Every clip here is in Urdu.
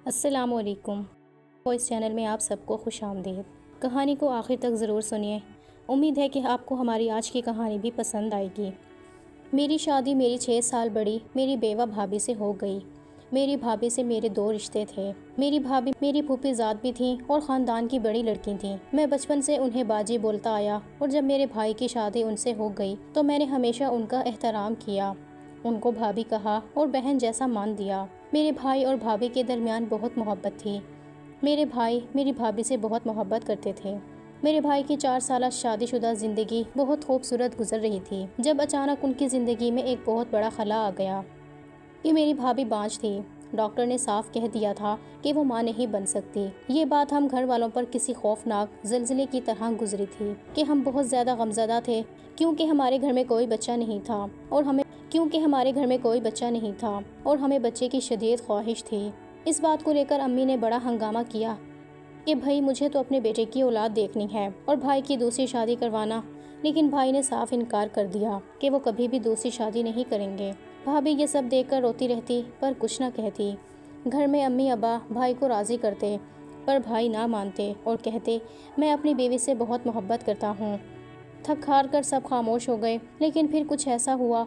السلام علیکم۔ وائس چینل میں آپ سب کو خوش آمدید۔ کہانی کو آخر تک ضرور سنیے۔ امید ہے کہ آپ کو ہماری آج کی کہانی بھی پسند آئے گی۔ میری شادی میری 6 سال بڑی میری بیوہ بھابھی سے ہو گئی۔ میری بھابھی سے میرے 2 رشتے تھے۔ میری بھابھی میری پھوپھی ذات بھی تھیں اور خاندان کی بڑی لڑکی تھیں۔ میں بچپن سے انہیں باجی بولتا آیا اور جب میرے بھائی کی شادی ان سے ہو گئی تو میں نے ہمیشہ ان کا احترام کیا، ان کو بھابھی کہا اور بہن جیسا مان دیا۔ میرے بھائی اور بھابھی کے درمیان بہت محبت تھی۔ میرے بھائی میری بھابھی سے بہت محبت کرتے تھے۔ میرے بھائی کی 4 سالہ شادی شدہ زندگی بہت خوبصورت گزر رہی تھی جب اچانک ان کی زندگی میں ایک بہت بڑا خلا آ گیا۔ یہ میری بھابھی بانجھ تھی۔ ڈاکٹر نے صاف کہہ دیا تھا کہ وہ ماں نہیں بن سکتی۔ یہ بات ہم گھر والوں پر کسی خوفناک زلزلے کی طرح گزری تھی کہ ہم بہت زیادہ غمزدہ تھے کیونکہ ہمارے گھر میں کوئی بچہ نہیں تھا اور ہمیں بچے کی شدید خواہش تھی۔ اس بات کو لے کر امی نے بڑا ہنگامہ کیا کہ بھائی مجھے تو اپنے بیٹے کی اولاد دیکھنی ہے اور بھائی کی دوسری شادی کروانا، لیکن بھائی نے صاف انکار کر دیا کہ وہ کبھی بھی دوسری شادی نہیں کریں گے۔ بھابھی یہ سب دیکھ کر روتی رہتی پر کچھ نہ کہتی۔ گھر میں امی ابا بھائی کو راضی کرتے پر بھائی نہ مانتے اور کہتے میں اپنی بیوی سے بہت محبت کرتا ہوں۔ تھک ہار کر سب خاموش ہو گئے، لیکن پھر کچھ ایسا ہوا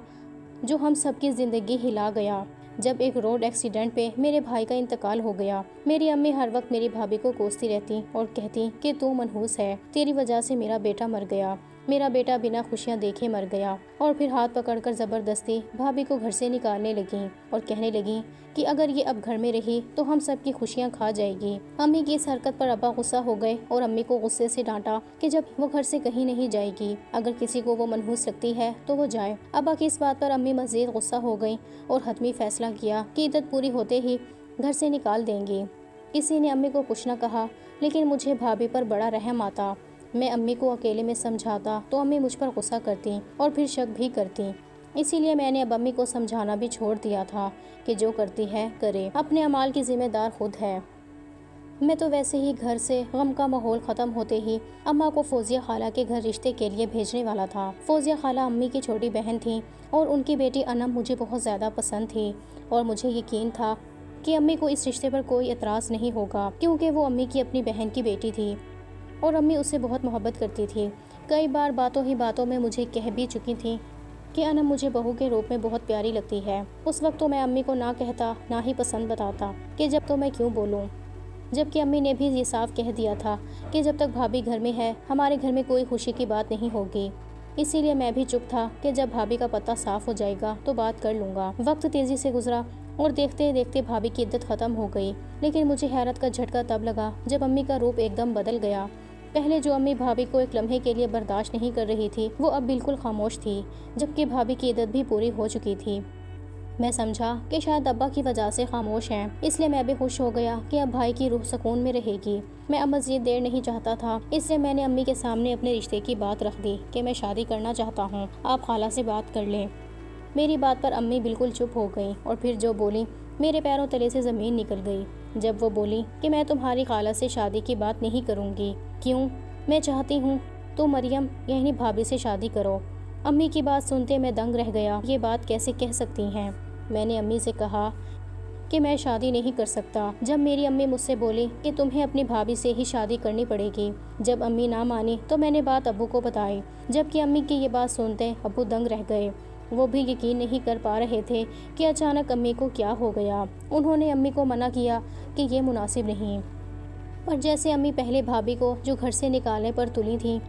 جو ہم سب کی زندگی ہلا گیا۔ جب ایک روڈ ایکسیڈنٹ پہ میرے بھائی کا انتقال ہو گیا، میری امی ہر وقت میری بھابھی کو کوستی رہتی اور کہتی کہ تو منحوس ہے، تیری وجہ سے میرا بیٹا مر گیا، میرا بیٹا بنا خوشیاں دیکھے مر گیا، اور پھر ہاتھ پکڑ کر زبردستی بھابھی کو گھر سے نکالنے لگیں اور کہنے لگیں کہ اگر یہ اب گھر میں رہی تو ہم سب کی خوشیاں کھا جائے گی۔ امی کی اس حرکت پر ابا غصہ ہو گئے اور امی کو غصے سے ڈانٹا کہ جب وہ گھر سے کہیں نہیں جائے گی، اگر کسی کو وہ منحوس لگتی ہے تو وہ جائے۔ ابا کی اس بات پر امی مزید غصہ ہو گئیں اور حتمی فیصلہ کیا کہ عدت پوری ہوتے ہی گھر سے نکال دیں گی۔ کسی نے امی کو کچھ نہ کہا، لیکن مجھے بھابھی پر بڑا رحم آتا۔ میں امی کو اکیلے میں سمجھاتا تو امی مجھ پر غصہ کرتی اور پھر شک بھی کرتی۔ اسی لیے میں نے اب امی کو سمجھانا بھی چھوڑ دیا تھا کہ جو کرتی ہے کرے، اپنے اعمال کی ذمہ دار خود ہے۔ میں تو ویسے ہی گھر سے غم کا ماحول ختم ہوتے ہی اماں کو فوزیہ خالہ کے گھر رشتے کے لیے بھیجنے والا تھا۔ فوزیہ خالہ امی کی چھوٹی بہن تھیں اور ان کی بیٹی انم مجھے بہت زیادہ پسند تھی اور مجھے یقین تھا کہ امی کو اس رشتے پر کوئی اعتراض نہیں ہوگا کیونکہ وہ امی کی اپنی بہن کی بیٹی تھی اور امی اسے بہت محبت کرتی تھی۔ کئی بار باتوں ہی باتوں میں مجھے کہہ بھی چکی تھی کہ انم مجھے بہو کے روپ میں بہت پیاری لگتی ہے۔ اس وقت تو میں امی کو نہ کہتا نہ ہی پسند بتاتا کہ جب تو میں کیوں بولوں، جبکہ امی نے بھی یہ صاف کہہ دیا تھا کہ جب تک بھابھی گھر میں ہے ہمارے گھر میں کوئی خوشی کی بات نہیں ہوگی۔ اسی لیے میں بھی چپ تھا کہ جب بھابھی کا پتہ صاف ہو جائے گا تو بات کر لوں گا۔ وقت تیزی سے گزرا اور دیکھتے دیکھتے بھابھی کی عدت ختم ہو گئی، لیکن مجھے حیرت کا جھٹکا تب لگا جب امی کا روپ ایک دم بدل گیا۔ پہلے جو امی بھابھی کو ایک لمحے کے لیے برداشت نہیں کر رہی تھی وہ اب بالکل خاموش تھی، جبکہ بھابھی کی عدت بھی پوری ہو چکی تھی۔ میں سمجھا کہ شاید ابا کی وجہ سے خاموش ہیں، اس لیے میں بھی خوش ہو گیا کہ اب بھائی کی روح سکون میں رہے گی۔ میں اب مزید دیر نہیں چاہتا تھا، اس لیے میں نے امی کے سامنے اپنے رشتے کی بات رکھ دی کہ میں شادی کرنا چاہتا ہوں، آپ خالہ سے بات کر لیں۔ میری بات پر امی بالکل چپ ہو گئی اور پھر جو بولی میرے پیروں تلے سے زمین نکل گئی جب وہ بولی کہ میں تمہاری خالہ سے شادی کی بات نہیں کروں گی۔ کیوں؟ میں چاہتی ہوں تو مریم یعنی بھابھی سے شادی کرو۔ امی کی بات سنتے میں دنگ رہ گیا، یہ بات کیسے کہہ سکتی ہیں؟ میں نے امی سے کہا کہ میں شادی نہیں کر سکتا۔ جب میری امی مجھ سے بولی کہ تمہیں اپنی بھابھی سے ہی شادی کرنی پڑے گی، جب امی نہ مانی تو میں نے بات ابو کو بتائی، جبکہ امی کی یہ بات سنتے ابو دنگ رہ گئے۔ وہ بھی یقین نہیں کر پا رہے تھے کہ اچانک امی کو کیا ہو گیا۔ انہوں نے امی کو منع کیا کہ یہ مناسب نہیں، پر جیسے امی پہلے بھابھی کو جو گھر سے نکالنے پر تلی تھیں،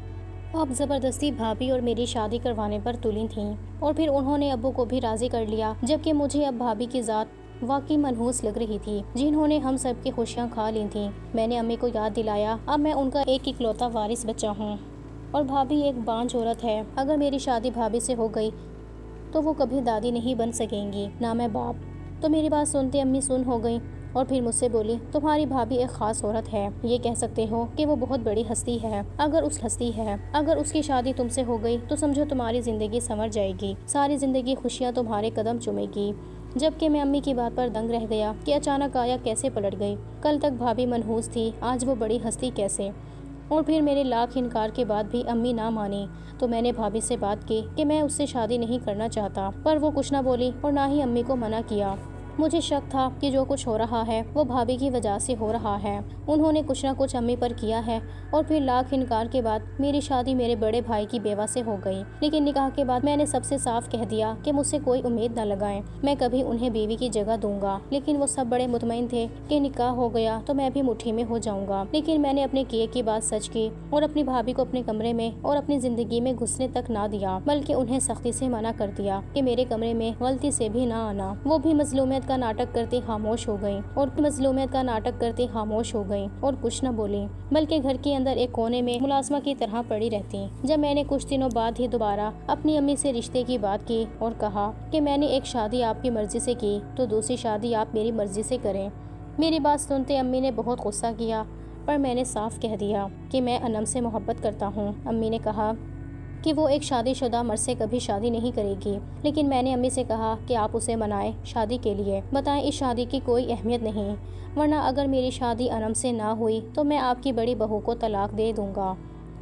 اب زبردستی بھابھی اور میری شادی کروانے پر تلی تھیں، اور پھر انہوں نے ابو کو بھی راضی کر لیا، جبکہ مجھے اب بھابھی کی ذات واقعی منحوس لگ رہی تھی جنہوں نے ہم سب کی خوشیاں کھا لی تھیں۔ میں نے امی کو یاد دلایا اب میں ان کا ایک اکلوتا وارث بچہ ہوں اور بھابھی ایک بانجھ عورت ہے۔ اگر میری شادی بھابھی سے ہو گئی تو وہ کبھی دادی نہیں بن سکیں گی، نہ میں باپ۔ تو میری بات سنتے امی سن ہو گئی اور پھر مجھ سے بولی تمہاری بھابھی ایک خاص عورت ہے، یہ کہہ سکتے ہو کہ وہ بہت بڑی ہستی ہے۔ اگر اس کی شادی تم سے ہو گئی تو سمجھو تمہاری زندگی سنور جائے گی، ساری زندگی خوشیاں تمہارے قدم چومے گی۔ جبکہ میں امی کی بات پر دنگ رہ گیا کہ اچانک آیا کیسے پلٹ گئی، کل تک بھابھی منحوس تھی، آج وہ بڑی ہستی کیسے؟ اور پھر میرے لاکھ انکار کے بعد بھی امی نہ مانی تو میں نے بھابھی سے بات کی کہ میں اس سے شادی نہیں کرنا چاہتا، پر وہ کچھ نہ بولی اور نہ ہی امی کو منع کیا۔ مجھے شک تھا کہ جو کچھ ہو رہا ہے وہ بھابھی کی وجہ سے ہو رہا ہے۔ انہوں نے کچھ نہ کچھ امی پر کیا ہے اور پھر لاکھ انکار کے بعد میری شادی میرے بڑے بھائی کی بیوہ سے ہو گئی۔ لیکن نکاح کے بعد میں نے سب سے صاف کہہ دیا کہ مجھ سے کوئی امید نہ لگائیں، میں کبھی انہیں بیوی کی جگہ دوں گا۔ لیکن وہ سب بڑے مطمئن تھے کہ نکاح ہو گیا تو میں بھی مٹھی میں ہو جاؤں گا۔ لیکن میں نے اپنے کیے کی بات سچ کی اور اپنی بھابھی کو اپنے کمرے میں اور اپنی زندگی میں گھسنے تک نہ دیا، بلکہ انہیں سختی سے منع کر دیا کہ میرے کمرے میں غلطی سے بھی نہ آنا۔ وہ بھی مظلومیت کا ناٹک کرتے خاموش ہو گئی اور کچھ نہ بولی، بلکہ گھر کے اندر ایک کونے میں ملازمہ کی طرح پڑی رہتی۔ جب میں نے کچھ دنوں بعد ہی دوبارہ اپنی امی سے رشتے کی بات کی اور کہا کہ میں نے ایک شادی آپ کی مرضی سے کی تو دوسری شادی آپ میری مرضی سے کریں، میری بات سنتے امی نے بہت غصہ کیا، پر میں نے صاف کہہ دیا کہ میں انم سے محبت کرتا ہوں۔ امی نے کہا کہ وہ ایک شادی شدہ مرد سے کبھی شادی نہیں کرے گی، لیکن میں نے امی سے کہا کہ آپ اسے منائیں شادی کے لیے، بتائیں اس شادی کی کوئی اہمیت نہیں، ورنہ اگر میری شادی انم سے نہ ہوئی تو میں آپ کی بڑی بہو کو طلاق دے دوں گا۔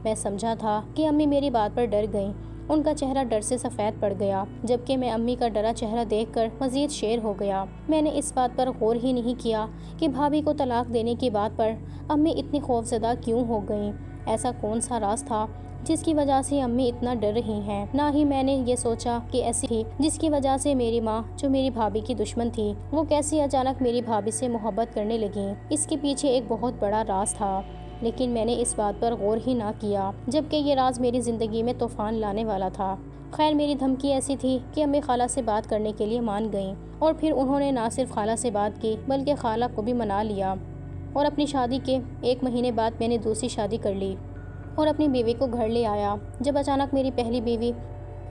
میں سمجھا تھا کہ امی میری بات پر ڈر گئیں، ان کا چہرہ ڈر سے سفید پڑ گیا، جبکہ میں امی کا ڈرا چہرہ دیکھ کر مزید شیر ہو گیا۔ میں نے اس بات پر غور ہی نہیں کیا کہ بھابھی کو طلاق دینے کی بات پر امی اتنی خوفزدہ کیوں ہو گئیں۔ ایسا کون سا راز تھا جس کی وجہ سے امی اتنا ڈر رہی ہیں؟ نہ ہی میں نے یہ سوچا کہ ایسی تھی جس کی وجہ سے میری ماں، جو میری بھابھی کی دشمن تھی، وہ کیسی اچانک میری بھابھی سے محبت کرنے لگی۔ اس کے پیچھے ایک بہت بڑا راز تھا، لیکن میں نے اس بات پر غور ہی نہ کیا، جبکہ یہ راز میری زندگی میں طوفان لانے والا تھا۔ خیر، میری دھمکی ایسی تھی کہ امی خالہ سے بات کرنے کے لیے مان گئیں، اور پھر انہوں نے نہ صرف خالہ سے بات کی بلکہ خالہ کو بھی منا لیا، اور اپنی شادی کے 1 مہینے بعد میں نے دوسری شادی کر لی اور اپنی بیوی کو گھر لے آیا۔ جب اچانک میری پہلی بیوی،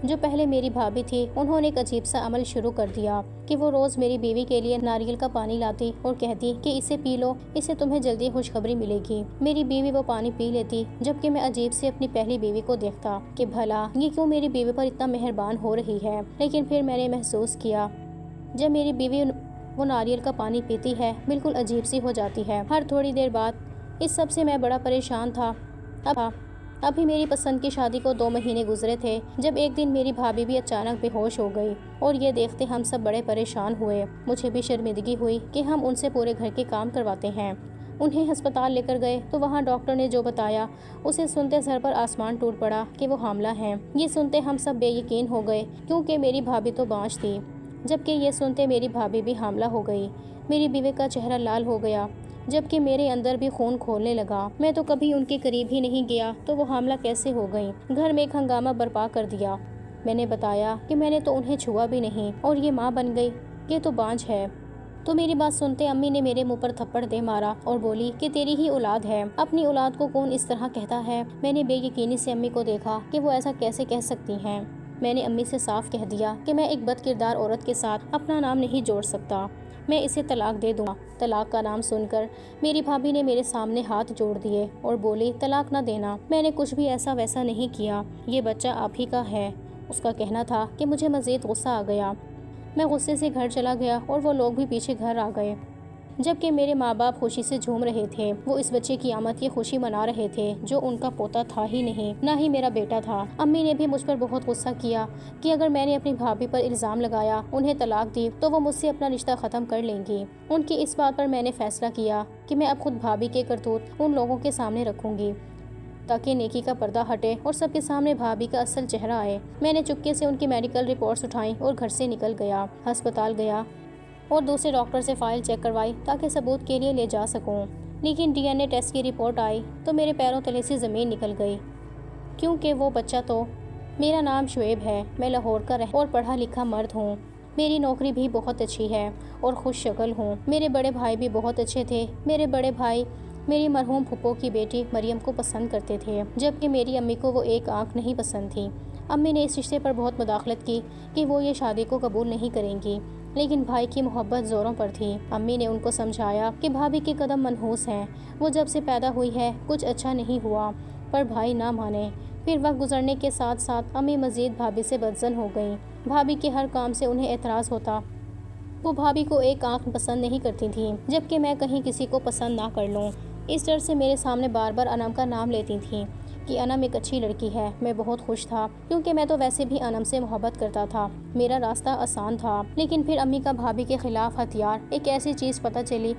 جو پہلے میری بھابھی تھی، انہوں نے ایک عجیب سا عمل شروع کر دیا کہ وہ روز میری بیوی کے لیے ناریل کا پانی لاتی اور کہتی کہ اسے پی لو، اسے تمہیں جلدی خوشخبری ملے گی۔ میری بیوی وہ پانی پی لیتی، جبکہ میں عجیب سے اپنی پہلی بیوی کو دیکھتا کہ بھلا یہ کیوں میری بیوی پر اتنا مہربان ہو رہی ہے۔ لیکن پھر میں نے محسوس کیا جب میری بیوی وہ ناریل کا پانی پیتی ہے بالکل عجیب سی ہو جاتی ہے ہر تھوڑی دیر بعد۔ اس سب سے میں بڑا پریشان تھا۔ ابھی میری پسند کی شادی کو 2 مہینے گزرے تھے جب ایک دن میری بھابھی بھی اچانک بے ہوش ہو گئی، اور یہ دیکھتے ہم سب بڑے پریشان ہوئے۔ مجھے بھی شرمندگی ہوئی کہ ہم ان سے پورے گھر کے کام کرواتے ہیں۔ انہیں ہسپتال لے کر گئے تو وہاں ڈاکٹر نے جو بتایا اسے سنتے سر پر آسمان ٹوٹ پڑا کہ وہ حاملہ ہیں۔ یہ سنتے ہم سب بے یقین ہو گئے، کیونکہ میری بھابھی تو بانجھ تھی، جبکہ یہ سنتے میری بھابھی بھی حاملہ ہو گئی۔ میری بیوی کا چہرہ لال ہو گیا، جبکہ میرے اندر بھی خون کھولنے لگا۔ میں تو کبھی ان کے قریب ہی نہیں گیا تو وہ حاملہ کیسے ہو گئیں؟ گھر میں ایک ہنگامہ برپا کر دیا۔ میں نے بتایا کہ میں نے تو انہیں چھوا بھی نہیں، اور یہ ماں بن گئی، یہ تو بانجھ ہے۔ تو میری بات سنتے امی نے میرے منہ پر تھپڑ دے مارا اور بولی کہ تیری ہی اولاد ہے، اپنی اولاد کو کون اس طرح کہتا ہے؟ میں نے بے یقینی سے امی کو دیکھا کہ وہ ایسا کیسے کہہ سکتی ہیں۔ میں نے امی سے صاف کہہ دیا کہ میں ایک بد کردار عورت کے ساتھ اپنا نام نہیں جوڑ سکتا، میں اسے طلاق دے دوں گا۔ طلاق کا نام سن کر میری بھابھی نے میرے سامنے ہاتھ جوڑ دیے اور بولی طلاق نہ دینا، میں نے کچھ بھی ایسا ویسا نہیں کیا، یہ بچہ آپ ہی کا ہے۔ اس کا کہنا تھا کہ مجھے مزید غصہ آ گیا۔ میں غصے سے گھر چلا گیا اور وہ لوگ بھی پیچھے گھر آ گئے، جبکہ میرے ماں باپ خوشی سے جھوم رہے تھے۔ وہ اس بچے کی آمد کی خوشی منا رہے تھے جو ان کا پوتا تھا ہی نہیں، نہ ہی میرا بیٹا تھا۔ امی نے بھی مجھ پر بہت غصہ کیا کہ اگر میں نے اپنی بھابھی پر الزام لگایا، انہیں طلاق دی، تو وہ مجھ سے اپنا رشتہ ختم کر لیں گی۔ ان کی اس بات پر میں نے فیصلہ کیا کہ میں اب خود بھابھی کے کرتوت ان لوگوں کے سامنے رکھوں گی، تاکہ نیکی کا پردہ ہٹے اور سب کے سامنے بھابھی کا اصل چہرہ آئے۔ میں نے چپکے سے ان کی میڈیکل رپورٹس اٹھائیں اور گھر سے نکل گیا، ہسپتال گیا اور دوسرے ڈاکٹر سے فائل چیک کروائی تاکہ ثبوت کے لیے لے جا سکوں۔ لیکن DNA ٹیسٹ کی رپورٹ آئی تو میرے پیروں تلے سے زمین نکل گئی، کیونکہ وہ بچہ تو میرا نام شعیب ہے، میں لاہور کا اور پڑھا لکھا مرد ہوں، میری نوکری بھی بہت اچھی ہے اور خوش شکل ہوں۔ میرے بڑے بھائی بھی بہت اچھے تھے، میرے بڑے بھائی میری مرحوم پھپھو کی بیٹی مریم کو پسند کرتے تھے، جبکہ میری امی کو وہ ایک آنکھ نہیں پسند تھی۔ امی نے اس رشتے پر بہت مداخلت کی کہ وہ یہ شادی کو قبول نہیں کریں گی، لیکن بھائی کی محبت زوروں پر تھی۔ امی نے ان کو سمجھایا کہ بھابھی کے قدم منحوس ہیں، وہ جب سے پیدا ہوئی ہے کچھ اچھا نہیں ہوا، پر بھائی نہ مانے۔ پھر وقت گزرنے کے ساتھ ساتھ امی مزید بھابھی سے بدظن ہو گئیں۔ بھابھی کے ہر کام سے انہیں اعتراض ہوتا۔ وہ بھابھی کو ایک آنکھ پسند نہیں کرتی تھیں، جبکہ میں کہیں کسی کو پسند نہ کر لوں۔ اس ڈر سے میرے سامنے بار بار انم کا نام لیتی تھیں۔ کہ انم ایک اچھی لڑکی ہے۔ میں بہت خوش تھا کیونکہ میں تو ویسے بھی انم سے محبت کرتا تھا۔ میرا راستہ آسان تھا، لیکن پھر امی کا بھابھی کے خلاف ہتھیار، ایک ایسی چیز پتہ چلی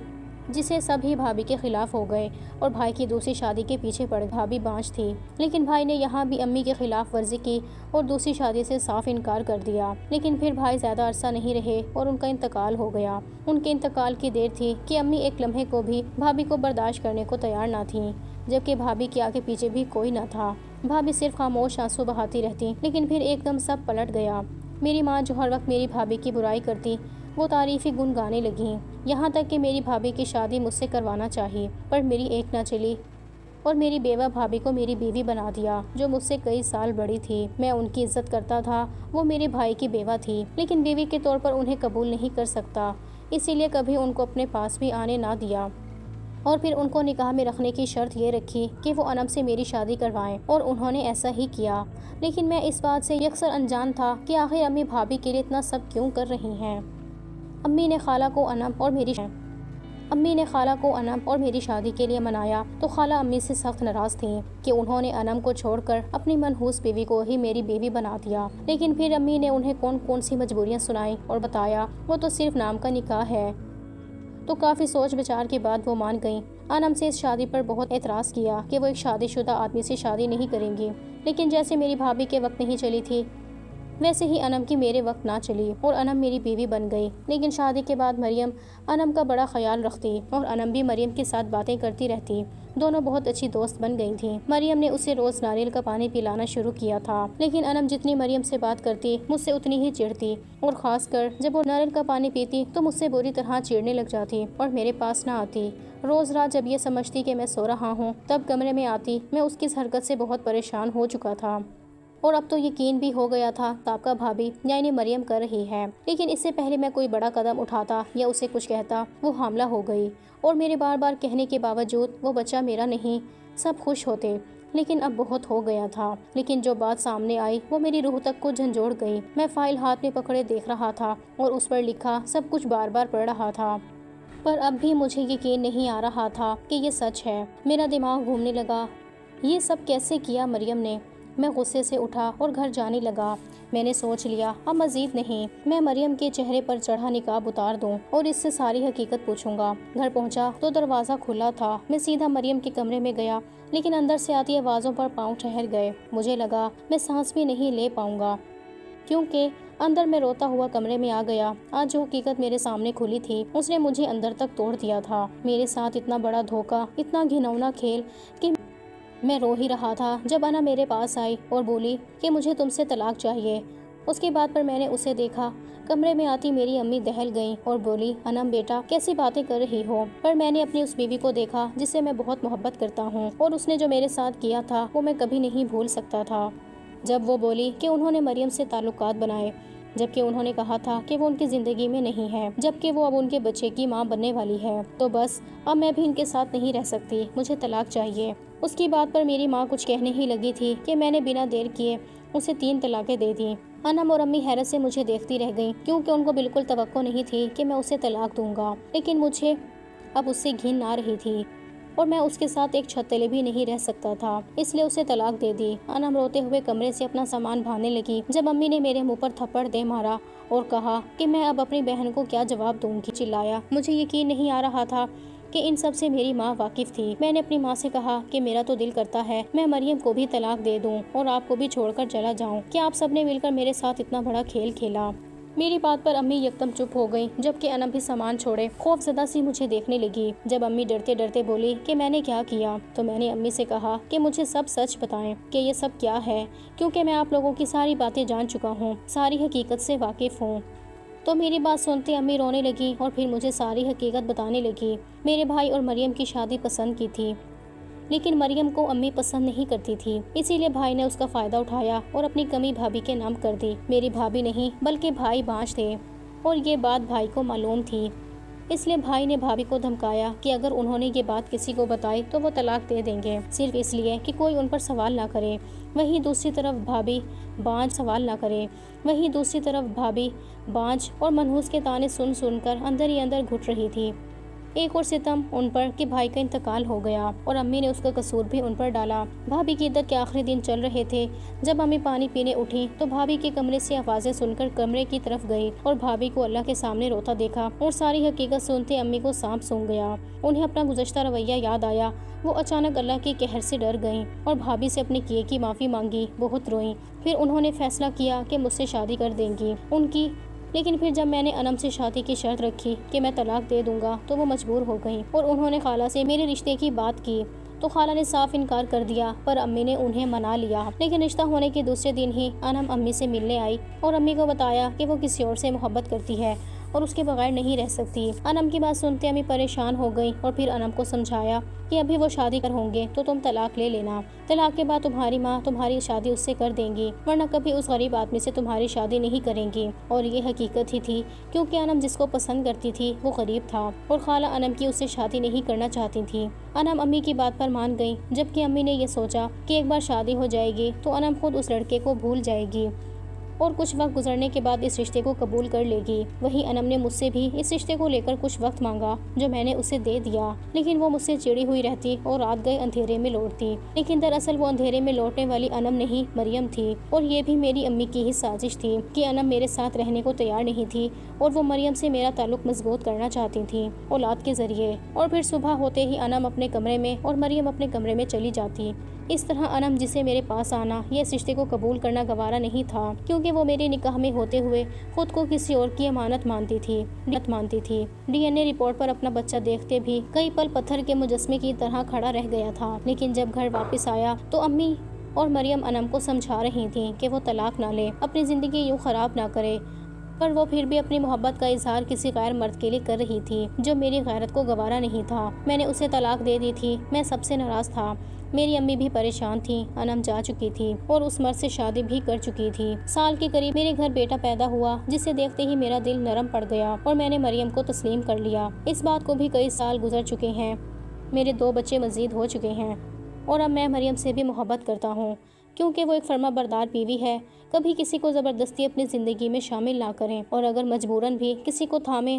جسے سب ہی بھابھی کے خلاف ہو گئے اور بھائی کی دوسری شادی کے پیچھے پڑ گئے۔ بھابھی بانجھ تھی، لیکن بھائی نے یہاں بھی امی کے خلاف ورزی کی اور دوسری شادی سے صاف انکار کر دیا۔ لیکن پھر بھائی زیادہ عرصہ نہیں رہے اور ان کا انتقال ہو گیا۔ ان کے انتقال کی دیر تھی کہ امی ایک لمحے کو بھی بھابھی کو برداشت کرنے کو تیار نہ تھیں، جبکہ بھابھی کے آگے پیچھے بھی کوئی نہ تھا۔ بھابھی صرف خاموش آنسو بہاتی رہتی، لیکن پھر ایک دم سب پلٹ گیا۔ میری ماں جو ہر وقت میری بھابھی کی برائی کرتی، وہ تعریفی گن گانے لگیں، یہاں تک کہ میری بھابھی کی شادی مجھ سے کروانا چاہی، پر میری ایک نہ چلی اور میری بیوہ بھابھی کو میری بیوی بنا دیا، جو مجھ سے کئی سال بڑی تھی۔ میں ان کی عزت کرتا تھا، وہ میرے بھائی کی بیوہ تھی، لیکن بیوی کے طور پر انہیں قبول نہیں کر سکتا، اسی لیے کبھی ان کو اپنے پاس بھی آنے نہ دیا۔ اور پھر ان کو نکاح میں رکھنے کی شرط یہ رکھی کہ وہ انم سے میری شادی کروائیں، اور انہوں نے ایسا ہی کیا۔ لیکن میں اس بات سے یکسر انجان تھا کہ آخر امی بھابھی کے لیے اتنا سب کیوں کر رہی ہیں۔ امی نے خالہ کو انم اور میری شادی کے لیے منایا تو خالہ امی سے سخت ناراض تھیں کہ انہوں نے انم کو چھوڑ کر اپنی منحوس بیوی کو ہی میری بیوی بنا دیا۔ لیکن پھر امی نے انہیں کون کون سی مجبوریاں سنائیں اور بتایا وہ تو صرف نام کا نکاح ہے، تو کافی سوچ بچار کے بعد وہ مان گئیں۔ انم سے اس شادی پر بہت اعتراض کیا کہ وہ ایک شادی شدہ آدمی سے شادی نہیں کریں گی، لیکن جیسے میری بھابھی کے وقت نہیں چلی تھی ویسے ہی انم کی میرے وقت نہ چلی اور انم میری بیوی بن گئی۔ لیکن شادی کے بعد مریم انم کا بڑا خیال رکھتی اور انم بھی مریم کے ساتھ باتیں کرتی رہتی، دونوں بہت اچھی دوست بن گئی تھیں۔ مریم نے اسے روز ناریل کا پانی پلانا شروع کیا تھا، لیکن انم جتنی مریم سے بات کرتی مجھ سے اتنی ہی چڑھتی، اور خاص کر جب وہ ناریل کا پانی پیتی تو مجھ سے بری طرح چیڑنے لگ جاتی اور میرے پاس نہ آتی۔ روز رات جب یہ سمجھتی کہ میں سو رہا ہوں تب کمرے میں آتی۔ میں اس کی اس حرکت سے بہت پریشان ہو چکا تھا، اور اب تو یقین بھی ہو گیا تھا تابقہ بھابھی یعنی مریم کر رہی ہے۔ لیکن اس سے پہلے میں کوئی بڑا قدم اٹھاتا یا اسے کچھ کہتا، وہ حاملہ ہو گئی، اور میرے بار بار کہنے کے باوجود وہ بچہ میرا نہیں، سب خوش ہوتے۔ لیکن اب بہت ہو گیا تھا۔ لیکن جو بات سامنے آئی وہ میری روح تک کو جھنجھوڑ گئی۔ میں فائل ہاتھ میں پکڑے دیکھ رہا تھا اور اس پر لکھا سب کچھ بار بار پڑھ رہا تھا، پر اب بھی مجھے یقین نہیں آ رہا تھا کہ یہ سچ ہے۔ میرا دماغ گھومنے لگا، یہ سب کیسے کیا مریم نے؟ میں غصے سے اٹھا اور گھر جانے لگا۔ میں نے سوچ لیا اب مزید نہیں، میں مریم کے چہرے پر چڑھا نقاب اتار دوں اور اس سے ساری حقیقت پوچھوں گا۔ گھر پہنچا تو دروازہ کھلا تھا۔ میں سیدھا مریم کے کمرے میں گیا، لیکن اندر سے آتی آوازوں پر پاؤں ٹھہر گئے۔ مجھے لگا میں سانس بھی نہیں لے پاؤں گا، کیونکہ اندر میں روتا ہوا کمرے میں آ گیا۔ آج جو حقیقت میرے سامنے کھلی تھی اس نے مجھے اندر تک توڑ دیا تھا۔ میرے ساتھ اتنا بڑا دھوکہ، اتنا گھناؤنا کھیل کہ میں رو ہی رہا تھا جب انا میرے پاس آئی اور بولی کہ مجھے تم سے طلاق چاہیے۔ اس کی بات پر میں نے اسے دیکھا۔ کمرے میں آتی میری امی دہل گئیں اور بولی انم بیٹا کیسی باتیں کر رہی ہو؟ پر میں نے اپنی اس بیوی کو دیکھا جس سے میں بہت محبت کرتا ہوں، اور اس نے جو میرے ساتھ کیا تھا وہ میں کبھی نہیں بھول سکتا تھا۔ جب وہ بولی کہ انہوں نے مریم سے تعلقات بنائے، جبکہ انہوں نے کہا تھا کہ وہ ان کی زندگی میں نہیں ہے، جبکہ وہ اب ان کے بچے کی ماں بننے والی ہے، تو بس اب میں بھی ان کے ساتھ نہیں رہ سکتی، مجھے طلاق چاہیے۔ اس کی بات پر میری ماں کچھ کہنے ہی لگی تھی کہ میں نے بنا دیر کیے اسے 3 طلاقیں دے دیں۔ انم اور امی حیرت سے مجھے دیکھتی رہ گئیں، کیونکہ ان کو بالکل توقع نہیں تھی کہ میں اسے طلاق دوں گا، لیکن مجھے اب اس سے گھن آ رہی تھی اور میں اس کے ساتھ ایک چھت تلے بھی نہیں رہ سکتا تھا، اس لیے اسے طلاق دے دی۔ انم روتے ہوئے کمرے سے اپنا سامان بھاگنے لگی جب امی نے میرے منہ پر تھپڑ دے مارا اور کہا کہ میں اب اپنی بہن کو کیا جواب دوں گی۔ چلایا۔ مجھے یقین نہیں آ رہا تھا کہ ان سب سے میری ماں واقف تھی۔ میں نے اپنی ماں سے کہا کہ میرا تو دل کرتا ہے میں مریم کو بھی طلاق دے دوں اور آپ کو بھی چھوڑ کر چلا جاؤں، کہ آپ سب نے مل کر میرے ساتھ اتنا بڑا کھیل کھیلا۔ میری بات پر امی یکدم چپ ہو گئی، جبکہ انم بھی سامان چھوڑے خوف زدہ سی مجھے دیکھنے لگی۔ جب امی ڈرتے ڈرتے بولی کہ میں نے کیا کیا، تو میں نے امی سے کہا کہ مجھے سب سچ بتائیں کہ یہ سب کیا ہے، کیونکہ میں آپ لوگوں کی ساری باتیں جان چکا ہوں، ساری حقیقت سے واقف ہوں۔ تو میری بات سنتے امی رونے لگی اور پھر مجھے ساری حقیقت بتانے لگی۔ میرے بھائی اور مریم کی شادی پسند کی تھی، لیکن مریم کو امی پسند نہیں کرتی تھی، اسی لیے بھائی نے اس کا فائدہ اٹھایا اور اپنی کمی بھابھی کے نام کر دی۔ میری بھابھی نہیں بلکہ بھائی بانجھ تھے، اور یہ بات بھائی کو معلوم تھی، اس لیے بھائی نے بھابھی کو دھمکایا کہ اگر انہوں نے یہ بات کسی کو بتائی تو وہ طلاق دے دیں گے، صرف اس لیے کہ کوئی ان پر سوال نہ کرے۔ وہیں دوسری طرف بھابھی بانجھ اور منحوس کے تانے سن کر اندر ہی اندر گھٹ رہی تھی۔ ایک اور ستم ان پر کہ بھائی کا انتقال ہو گیا اور امی نے اس کا قصور بھی ان پر ڈالا۔ بھابھی کی عدت کے آخری دن چل رہے تھے۔ جب امی پانی پینے اٹھی تو بھابھی کے کمرے سے آوازیں سن کر کمرے کی طرف گئی اور بھابھی کو اللہ کے سامنے روتا دیکھا اور ساری حقیقت سنتے امی کو سانپ سونگھ گیا۔ انہیں اپنا گزشتہ رویہ یاد آیا۔ وہ اچانک اللہ کے قہر سے ڈر گئیں اور بھابھی سے اپنے کیے کی معافی مانگی، بہت روئیں۔ پھر انہوں نے فیصلہ کیا کہ مجھ سے شادی کر دیں گی ان کی، لیکن پھر جب میں نے انم سے شادی کی شرط رکھی کہ میں طلاق دے دوں گا تو وہ مجبور ہو گئیں اور انہوں نے خالہ سے میرے رشتے کی بات کی تو خالہ نے صاف انکار کر دیا، پر امی نے انہیں منا لیا۔ لیکن رشتہ ہونے کے دوسرے دن ہی انم امی سے ملنے آئی اور امی کو بتایا کہ وہ کسی اور سے محبت کرتی ہے اور اس کے بغیر نہیں رہ سکتی۔ انم کی بات سنتے امی پریشان ہو گئی اور پھر انم کو سمجھایا کہ ابھی وہ شادی کر ہوں گے تو تم طلاق لے لینا۔ طلاق کے بعد تمہاری ماں تمہاری شادی اس سے کر دیں گی، ورنہ کبھی اس غریب آدمی سے تمہاری شادی نہیں کریں گی۔ اور یہ حقیقت ہی تھی، کیونکہ انم جس کو پسند کرتی تھی وہ غریب تھا اور خالہ انم کی اس سے شادی نہیں کرنا چاہتی تھی۔ انم امی کی بات پر مان گئی، جبکہ امی نے یہ سوچا کہ ایک بار شادی ہو جائے گی تو انم خود اس لڑکے کو بھول جائے گی اور کچھ وقت گزرنے کے بعد اس رشتے کو قبول کر لے گی۔ وہیں انم نے مجھ سے بھی اس رشتے کو لے کر کچھ وقت مانگا جو میں نے اسے دے دیا، لیکن وہ مجھ سے چڑی ہوئی رہتی اور رات گئے اندھیرے میں لوٹتی۔ لیکن دراصل وہ اندھیرے میں لوٹنے والی انم نہیں، مریم تھی، اور یہ بھی میری امی کی ہی سازش تھی کہ انم میرے ساتھ رہنے کو تیار نہیں تھی اور وہ مریم سے میرا تعلق مضبوط کرنا چاہتی تھی اولاد کے ذریعے۔ اور پھر صبح ہوتے ہی انم اپنے کمرے میں اور مریم اپنے کمرے میں چلی جاتی۔ اس طرح انم جسے میرے پاس آنا یا اس رشتے کو قبول کرنا گوارا نہیں تھا، کیونکہ وہ میرے نکاح میں ہوتے ہوئے خود کو کسی اور کی امانت مانتی تھی۔ ڈی این اے رپورٹ پر اپنا بچہ دیکھتے بھی کئی پل پتھر کے مجسمے کی طرح کھڑا رہ گیا تھا۔ لیکن جب گھر واپس آیا تو امی اور مریم انم کو سمجھا رہی تھیں کہ وہ طلاق نہ لے، اپنی زندگی یوں خراب نہ کرے، پر وہ پھر بھی اپنی محبت کا اظہار کسی غیر مرد کے لیے کر رہی تھی جو میری غیرت کو گوارا نہیں تھا۔ میں نے اسے طلاق دے دی تھی، میں سب سے ناراض تھا۔ میری امی بھی پریشان تھی، انم جا چکی تھی اور اس مرد سے شادی بھی کر چکی تھی۔ سال کے قریب میرے گھر بیٹا پیدا ہوا جسے دیکھتے ہی میرا دل نرم پڑ گیا اور میں نے مریم کو تسلیم کر لیا۔ اس بات کو بھی کئی سال گزر چکے ہیں، میرے 2 بچے مزید ہو چکے ہیں اور اب میں مریم سے بھی محبت کرتا ہوں، کیونکہ وہ ایک فرما بردار بیوی ہے۔ کبھی کسی کو زبردستی اپنی زندگی میں شامل نہ کریں اور اگر مجبوراً بھی کسی کو تھامیں